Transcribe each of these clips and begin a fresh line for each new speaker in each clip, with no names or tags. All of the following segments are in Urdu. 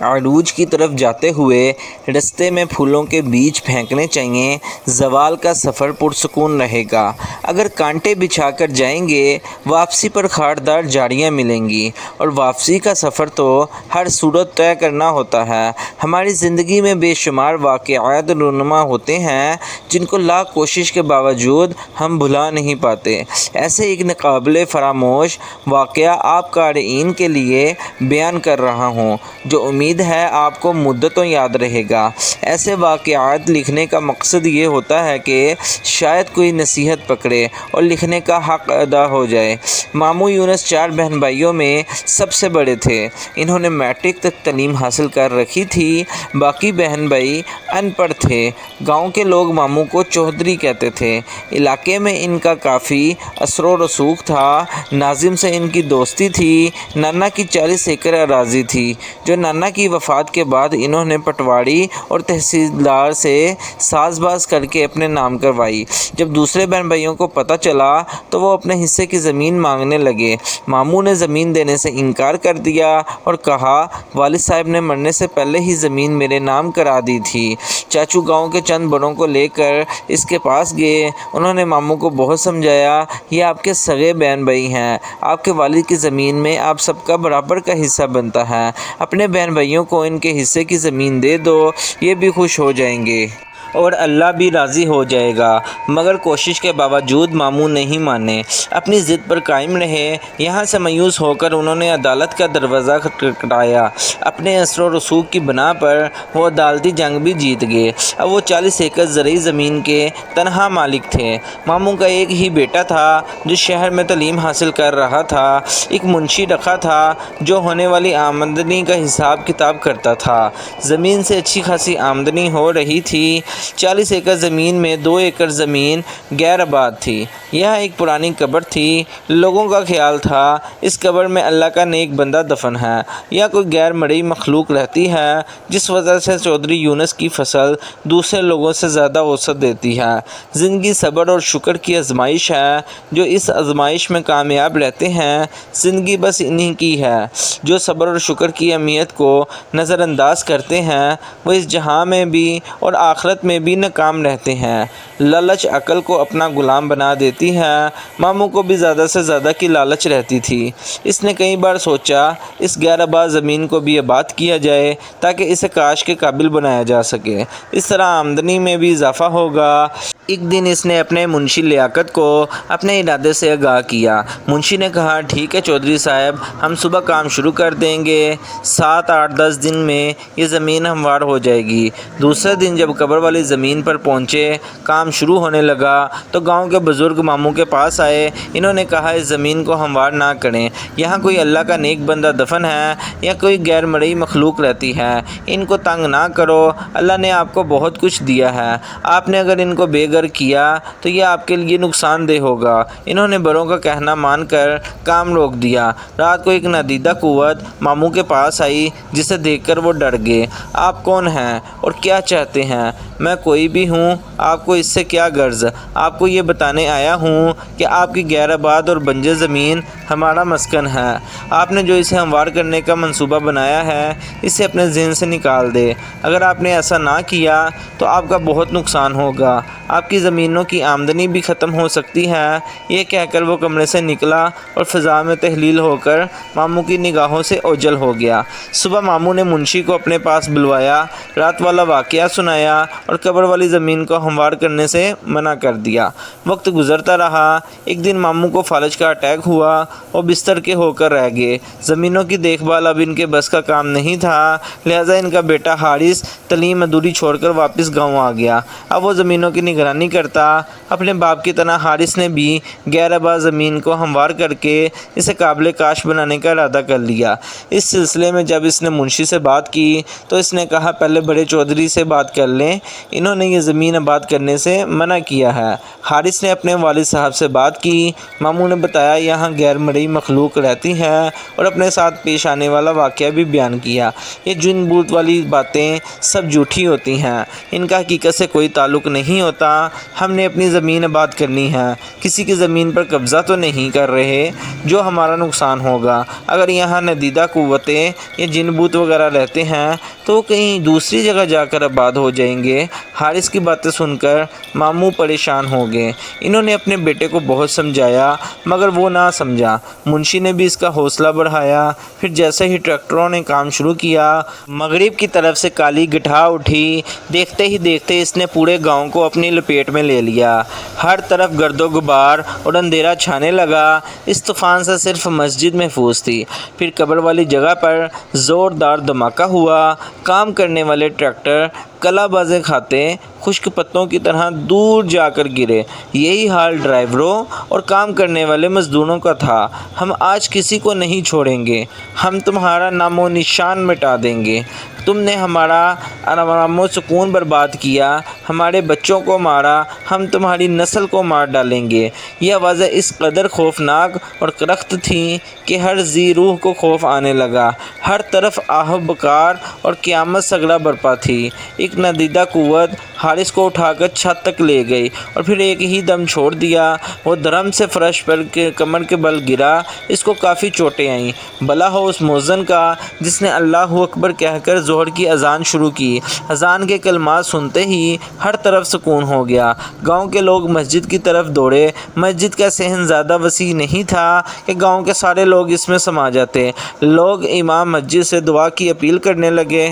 عروج کی طرف جاتے ہوئے رستے میں پھولوں کے بیج پھینکنے چاہیے۔ زوال کا سفر پرسکون رہے گا۔ اگر کانٹے بچھا کر جائیں گے واپسی پر خاردار جھاڑیاں ملیں گی، اور واپسی کا سفر تو ہر صورت طے کرنا ہوتا ہے۔ ہماری زندگی میں بے شمار واقعات رونما ہوتے ہیں جن کو لاکھ کوشش کے باوجود ہم بھلا نہیں پاتے۔ ایسے ایک ناقابل فراموش واقعہ آپ قارئین کے لیے بیان کر رہا ہوں جو امید ہے آپ کو مدتوں یاد رہے گا۔ ایسے واقعات لکھنے کا مقصد یہ ہوتا ہے کہ شاید کوئی نصیحت پکڑے اور لکھنے کا حق ادا ہو جائے۔ ماموں یونس 4 بہن بھائیوں میں سب سے بڑے تھے۔ انہوں نے میٹرک تک تعلیم حاصل کر رکھی تھی۔ باقی بہن بھائی ان پڑھ تھے۔ گاؤں کے لوگ ماموں کو چودھری کہتے تھے۔ علاقے میں ان کا کافی اثر و رسوخ تھا۔ ناظم سے ان کی دوستی تھی۔ نانا کی 40 ایکڑ اراضی تھی جو نانا کی وفات کے بعد انہوں نے پٹواری اور تحصیلدار سے ساز باز کر کے اپنے نام کروائی۔ جب دوسرے بہن بھائیوں کو پتہ چلا تو وہ اپنے حصے کی زمین مانگنے لگے۔ ماموں نے زمین دینے سے انکار کر دیا اور کہا والد صاحب نے مرنے سے پہلے ہی زمین میرے نام کرا دی تھی۔ چاچو گاؤں کے چند بڑوں کو لے کر اس کے پاس گئے۔ انہوں نے ماموں کو بہت سمجھایا، یہ آپ کے سگے بہن بھائی ہیں، آپ کے والد کی زمین میں آپ سب کا برابر کا حصہ بنتا ہے، اپنے بہن بھائیوں کو ان کے حصے کی زمین دے دو، یہ بھی خوش ہو جائیں گے اور اللہ بھی راضی ہو جائے گا۔ مگر کوشش کے باوجود ماموں نہیں مانے، اپنی ضد پر قائم رہے۔ یہاں سے مایوس ہو کر انہوں نے عدالت کا دروازہ کھٹکھٹایا۔ اپنے اثر و رسوخ کی بنا پر وہ عدالتی جنگ بھی جیت گئے۔ اب وہ 40 ایکڑ زرعی زمین کے تنہا مالک تھے۔ ماموں کا ایک ہی بیٹا تھا جو شہر میں تعلیم حاصل کر رہا تھا۔ ایک منشی رکھا تھا جو ہونے والی آمدنی کا حساب کتاب کرتا تھا۔ زمین سے اچھی خاصی آمدنی ہو رہی تھی۔ 40 ایکڑ زمین میں 2 ایکڑ زمین غیر آباد تھی۔ یہاں ایک پرانی قبر تھی۔ لوگوں کا خیال تھا اس قبر میں اللہ کا نیک بندہ دفن ہے یا کوئی غیر مرئی مخلوق رہتی ہے، جس وجہ سے چودھری یونس کی فصل دوسرے لوگوں سے زیادہ اوسط دیتی ہے۔ زندگی صبر اور شکر کی آزمائش ہے۔ جو اس آزمائش میں کامیاب رہتے ہیں، زندگی بس انہی کی ہے۔ جو صبر اور شکر کی اہمیت کو نظر انداز کرتے ہیں وہ اس جہاں میں بھی اور آخرت میں بھی ناکام رہتے ہیں۔ لالچ عقل کو اپنا غلام بنا دیتی ہے۔ ماموں کو بھی زیادہ سے زیادہ کی لالچ رہتی تھی۔ اس نے کئی بار سوچا اس غیر آباد زمین کو بھی آباد کیا جائے تاکہ اسے کاشت کے قابل بنایا جا سکے، اس طرح آمدنی میں بھی اضافہ ہوگا۔ ایک دن اس نے اپنے منشی لیاقت کو اپنے ارادے سے آگاہ کیا۔ منشی نے کہا ٹھیک ہے چودھری صاحب، ہم صبح کام شروع کر دیں گے، 7، 8، 10 دن میں یہ زمین ہموار ہو جائے گی۔ دوسرے دن جب قبر والی زمین پر پہنچے، کام شروع ہونے لگا تو گاؤں کے بزرگ ماموں کے پاس آئے۔ انہوں نے کہا اس زمین کو ہموار نہ کریں، یہاں کوئی اللہ کا نیک بندہ دفن ہے یا کوئی غیر مرئی مخلوق رہتی ہے، ان کو تنگ نہ کرو، اللہ نے آپ کو بہت کچھ دیا ہے، آپ نے اگر ان کو بے گھر کیا تو یہ آپ کے لیے نقصان دہ ہوگا۔ انہوں نے بڑوں کا کہنا مان کر کام روک دیا۔ رات کو ایک نادیدہ قوت ماموں کے پاس آئی جسے دیکھ کر وہ ڈر گئے۔ آپ کون ہیں اور کیا چاہتے ہیں؟ میں کوئی بھی ہوں، آپ کو اس سے کیا غرض؟ آپ کو یہ بتانے آیا ہوں کہ آپ کی غیر آباد اور بنجر زمین ہمارا مسکن ہے۔ آپ نے جو اسے ہموار کرنے کا منصوبہ بنایا ہے اسے اپنے ذہن سے نکال دے۔ اگر آپ نے ایسا نہ کیا تو آپ کا بہت نقصان ہوگا، آپ کی زمینوں کی آمدنی بھی ختم ہو سکتی ہے۔ یہ کہہ کر وہ کمرے سے نکلا اور فضا میں تحلیل ہو کر ماموں کی نگاہوں سے اوجھل ہو گیا۔ صبح ماموں نے منشی کو اپنے پاس بلوایا، رات والا واقعہ سنایا اور قبر والی زمین کو ہموار کرنے سے منع کر دیا۔ وقت گزرتا رہا۔ ایک دن ماموں کو فالج کا اٹیک ہوا اور بستر کے ہو کر رہ گئے۔ زمینوں کی دیکھ بھال اب ان کے بس کا کام نہیں تھا، لہٰذا ان کا بیٹا حارث تعلیم ادھوری چھوڑ کر واپس گاؤں آ گیا۔ اب وہ زمینوں کی نگرانی کرتا۔ اپنے باپ کی طرح حارث نے بھی غیر آباد زمین کو ہموار کر کے اسے قابل کاشت بنانے کا ارادہ کر لیا۔ اس سلسلے میں جب اس نے منشی سے بات کی تو اس نے کہا پہلے بڑے چودھری سے بات کر لیں، انہوں نے یہ زمین آباد کرنے سے منع کیا ہے۔ حارث نے اپنے والد صاحب سے بات کی۔ ماموں نے بتایا یہاں غیر مرئی مخلوق رہتی ہیں اور اپنے ساتھ پیش آنے والا واقعہ بھی بیان کیا۔ یہ جن بوت والی باتیں سب جھوٹی ہوتی ہیں، ان کا حقیقت سے کوئی تعلق نہیں ہوتا۔ ہم نے اپنی زمین آباد کرنی ہے، کسی کی زمین پر قبضہ تو نہیں کر رہے جو ہمارا نقصان ہوگا۔ اگر یہاں ندیدہ قوتیں یا جن بوت وغیرہ رہتے ہیں تو وہ کہیں دوسری جگہ جا کر آباد ہو جائیں گے۔ حارث کی باتیں سن کر ماموں پریشان ہو گئے۔ انہوں نے اپنے بیٹے کو بہت سمجھایا مگر وہ نہ سمجھا۔ منشی نے بھی اس کا حوصلہ بڑھایا۔ پھر جیسے ہی ٹریکٹروں نے کام شروع کیا، مغرب کی طرف سے کالی گٹھا اٹھی۔ دیکھتے ہی دیکھتے اس نے پورے گاؤں کو اپنی لپیٹ میں لے لیا۔ ہر طرف گرد و غبار اور اندھیرا چھانے لگا۔ اس طوفان سے صرف مسجد محفوظ تھی۔ پھر قبر والی جگہ پر زوردار دھماکہ ہوا۔ کام کرنے والے ٹریکٹر کلا بازیں کھاتے خشک پتوں کی طرح دور جا کر گرے۔ یہی حال ڈرائیوروں اور کام کرنے والے مزدوروں کا تھا۔ ہم آج کسی کو نہیں چھوڑیں گے، ہم تمہارا نام و نشان مٹا دیں گے۔ تم نے ہمارا آرام و سکون برباد کیا، ہمارے بچوں کو مارا، ہم تمہاری نسل کو مار ڈالیں گے۔ یہ آوازیں اس قدر خوفناک اور کرخت تھیں کہ ہر ذی روح کو خوف آنے لگا۔ ہر طرف آہ بکار اور قیامت سگڑا برپا تھی۔ ایک ندیدہ قوت حارث کو اٹھا کر چھت تک لے گئی اور پھر ایک ہی دم چھوڑ دیا۔ وہ دھرم سے فرش پر کمر کے بل گرا۔ اس کو کافی چوٹیں آئیں۔ بلا ہو اس مؤذن کا جس نے اللہ اکبر کہہ کر ظہر کی اذان شروع کی۔ اذان کے کلمات سنتے ہی ہر طرف سکون ہو گیا۔ گاؤں کے لوگ مسجد کی طرف دوڑے۔ مسجد کا صحن زیادہ وسیع نہیں تھا کہ گاؤں کے سارے لوگ اس میں سما جاتے۔ لوگ امام مسجد سے دعا کی اپیل کرنے لگے۔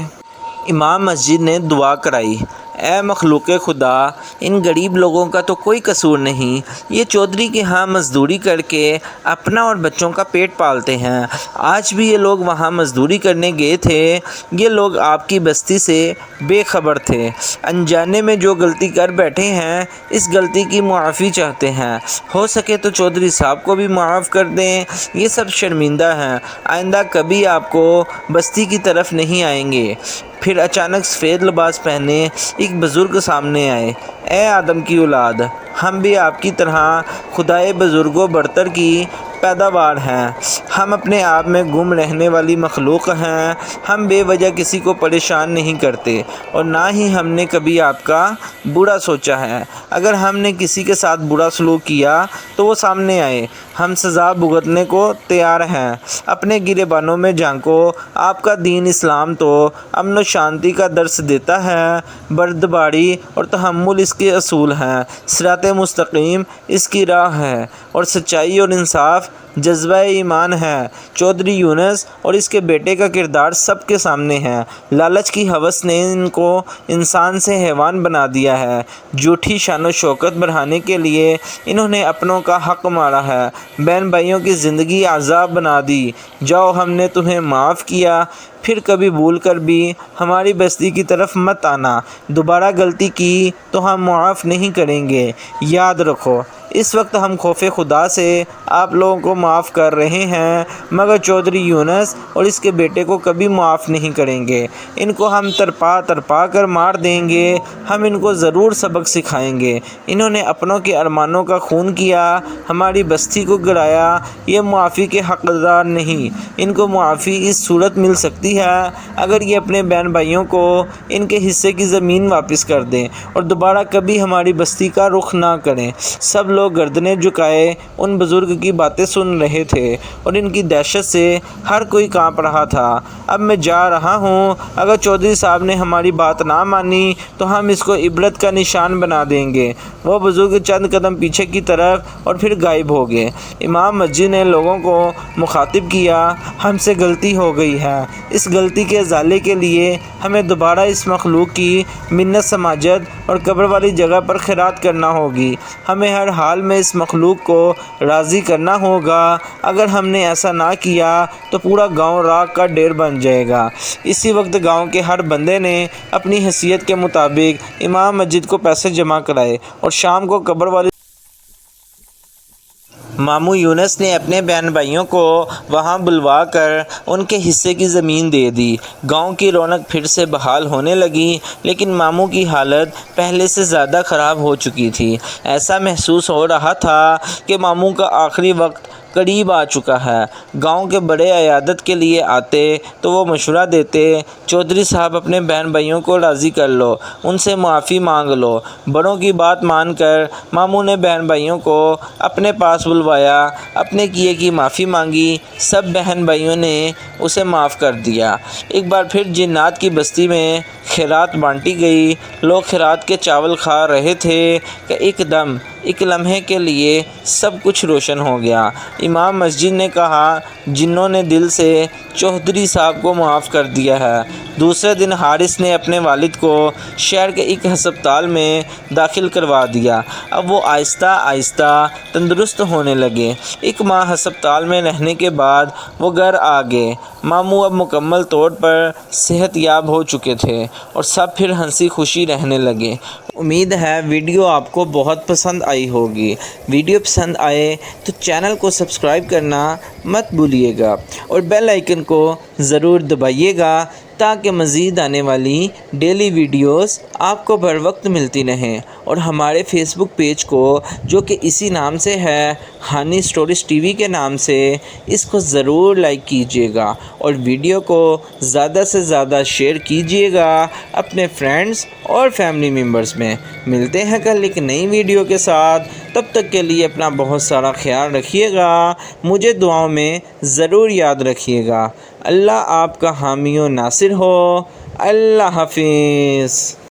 امام مسجد نے دعا کرائی، اے مخلوق خدا، ان غریب لوگوں کا تو کوئی قصور نہیں، یہ چودھری کے ہاں مزدوری کر کے اپنا اور بچوں کا پیٹ پالتے ہیں۔ آج بھی یہ لوگ وہاں مزدوری کرنے گئے تھے۔ یہ لوگ آپ کی بستی سے بے خبر تھے، انجانے میں جو غلطی کر بیٹھے ہیں اس غلطی کی معافی چاہتے ہیں۔ ہو سکے تو چودھری صاحب کو بھی معاف کر دیں، یہ سب شرمندہ ہیں، آئندہ کبھی آپ کو بستی کی طرف نہیں آئیں گے۔ پھر اچانک سفید لباس پہنے ایک بزرگ سامنے آئے۔ اے آدم کی اولاد، ہم بھی آپ کی طرح خدائے بزرگ و برتر کی پیداوار ہیں۔ ہم اپنے آپ میں گم رہنے والی مخلوق ہیں۔ ہم بے وجہ کسی کو پریشان نہیں کرتے اور نہ ہی ہم نے کبھی آپ کا برا سوچا ہے۔ اگر ہم نے کسی کے ساتھ برا سلوک کیا تو وہ سامنے آئے، ہم سزا بھگتنے کو تیار ہیں۔ اپنے گریبانوں میں جھانکو، آپ کا دین اسلام تو امن و شانتی کا درس دیتا ہے۔ بردباری اور تحمل اس کے اصول ہیں، صراط مستقیم اس کی راہ ہے اور سچائی اور انصاف جذبہ ایمان ہے۔ چودھری یونس اور اس کے بیٹے کا کردار سب کے سامنے ہے۔ لالچ کی ہوس نے ان کو انسان سے حیوان بنا دیا ہے۔ جھوٹی شان و شوکت بڑھانے کے لیے انہوں نے اپنوں کا حق مارا ہے، بہن بھائیوں کی زندگی عذاب بنا دی۔ جاؤ، ہم نے تمہیں معاف کیا، پھر کبھی بھول کر بھی ہماری بستی کی طرف مت آنا۔ دوبارہ غلطی کی تو ہم معاف نہیں کریں گے۔ یاد رکھو، اس وقت ہم خوف خدا سے آپ لوگوں کو معاف کر رہے ہیں مگر چودھری یونس اور اس کے بیٹے کو کبھی معاف نہیں کریں گے۔ ان کو ہم تڑپا کر مار دیں گے۔ ہم ان کو ضرور سبق سکھائیں گے۔ انہوں نے اپنوں کے ارمانوں کا خون کیا، ہماری بستی کو گرایا۔ یہ معافی کے حقدار نہیں۔ ان کو معافی اس صورت مل سکتی ہے اگر یہ اپنے بہن بھائیوں کو ان کے حصے کی زمین واپس کر دیں اور دوبارہ کبھی ہماری بستی کا رخ نہ کریں۔ سب لوگ گردنیں جھکائے ان بزرگ کی باتیں سن رہے تھے اور ان کی دہشت سے ہر کوئی کانپ رہا تھا۔ اب میں جا رہا ہوں، اگر چودھری صاحب نے ہماری بات نہ مانی تو ہم اس کو عبرت کا نشان بنا دیں گے۔ وہ بزرگ چند قدم پیچھے کی طرف اور پھر غائب ہو گئے۔ امام مسجد نے لوگوں کو مخاطب کیا، ہم سے غلطی ہو گئی ہے، اس غلطی کے ازالے کے لیے ہمیں دوبارہ اس مخلوق کی منت سماجت اور قبر والی جگہ پر خیرات کرنا ہوگی۔ ہمیں ہر حال میں اس مخلوق کو راضی کرنا ہوگا۔ اگر ہم نے ایسا نہ کیا تو پورا گاؤں راکھ کا ڈھیر بن جائے گا۔ اسی وقت گاؤں کے ہر بندے نے اپنی حیثیت کے مطابق امام مسجد کو پیسے جمع کرائے اور شام کو قبر والی ماموں یونس نے اپنے بہن بھائیوں کو وہاں بلوا کر ان کے حصے کی زمین دے دی۔ گاؤں کی رونق پھر سے بحال ہونے لگی، لیکن ماموں کی حالت پہلے سے زیادہ خراب ہو چکی تھی۔ ایسا محسوس ہو رہا تھا کہ ماموں کا آخری وقت قریب آ چکا ہے۔ گاؤں کے بڑے عیادت کے لیے آتے تو وہ مشورہ دیتے، چودھری صاحب اپنے بہن بھائیوں کو راضی کر لو، ان سے معافی مانگ لو۔ بڑوں کی بات مان کر ماموں نے بہن بھائیوں کو اپنے پاس بلوایا، اپنے کیے کی معافی مانگی۔ سب بہن بھائیوں نے اسے معاف کر دیا۔ ایک بار پھر جنات کی بستی میں خیرات بانٹی گئی۔ لوگ خیرات کے چاول کھا رہے تھے کہ ایک لمحے کے لیے سب کچھ روشن ہو گیا۔ امام مسجد نے کہا، جنوں نے دل سے چودھری صاحب کو معاف کر دیا ہے۔ دوسرے دن حارث نے اپنے والد کو شہر کے ایک ہسپتال میں داخل کروا دیا۔ اب وہ آہستہ آہستہ تندرست ہونے لگے۔ 1 ماہ ہسپتال میں رہنے کے بعد وہ گھر آ گئے۔ ماموں اب مکمل طور پر صحت یاب ہو چکے تھے اور سب پھر ہنسی خوشی رہنے لگے۔ امید ہے ویڈیو آپ کو بہت پسند آئی ہوگی۔ ویڈیو پسند آئے تو چینل کو سبسکرائب کرنا مت بھولیے گا اور بیل آئیکن کو ضرور دبائیے گا تاکہ مزید آنے والی ڈیلی ویڈیوز آپ کو بر وقت ملتی رہیں، اور ہمارے فیس بک پیج کو جو کہ اسی نام سے ہے، ہانی اسٹوریز ٹی وی کے نام سے، اس کو ضرور لائک کیجیے گا اور ویڈیو کو زیادہ سے زیادہ شیئر کیجیے گا اپنے فرینڈز اور فیملی ممبرز میں۔ ملتے ہیں کل ایک نئی ویڈیو کے ساتھ، تب تک کے لیے اپنا بہت سارا خیال رکھیے گا، مجھے دعاؤں میں ضرور یاد رکھیے گا۔ اللہ آپ کا حامی و ناصر ہو۔ اللہ حافظ۔